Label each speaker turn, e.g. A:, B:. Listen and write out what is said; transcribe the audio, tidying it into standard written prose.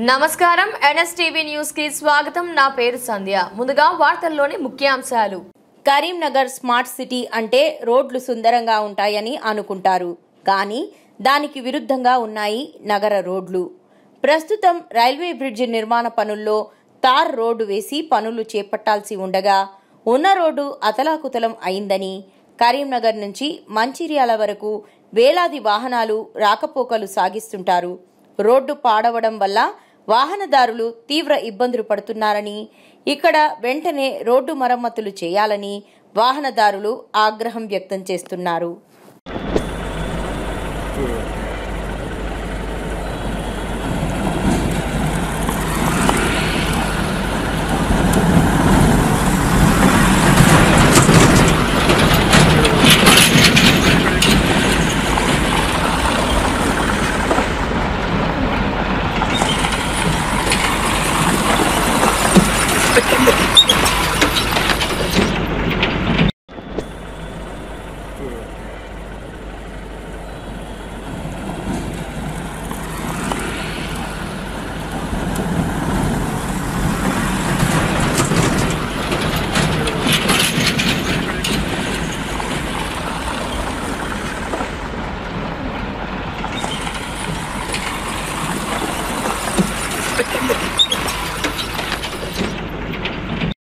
A: నమస్కారం NSTV news కి స్వాగతం। నా పేరు సంధ్య। ముందుగా వార్తల్లోని ముఖ్యాంశాలు।
B: కరీంనగర్ స్మార్ట్ సిటీ అంటే రోడ్లు సుందరంగా ఉంటాయని అనుకుంటారు, కానీ దానికి విరుద్ధంగా ఉన్నాయి నగర రోడ్లు। ప్రస్తుతం రైల్వే బ్రిడ్జ్ నిర్మాణ పనుల్లో తార్ రోడ్డు వేసి పనులు చేపట్టాల్సి ఉండగా ఉన్న రోడ్డు అతలాకుతలం అయిందని, కరీంనగర్ నుంచి మంచిర్యాల వరకు వేలాది వాహనాలు రాకపోకలు సాగిస్తుంటారు। రోడ్డు పాడవడం వల్ల వాహనదారులు తీవ్ర ఇబ్బందులు పడుతున్నారని, ఇక్కడ వెంటనే రోడ్డు మరమ్మతులు చేయాలని వాహనదారులు ఆగ్రహం వ్యక్తం చేస్తున్నారు।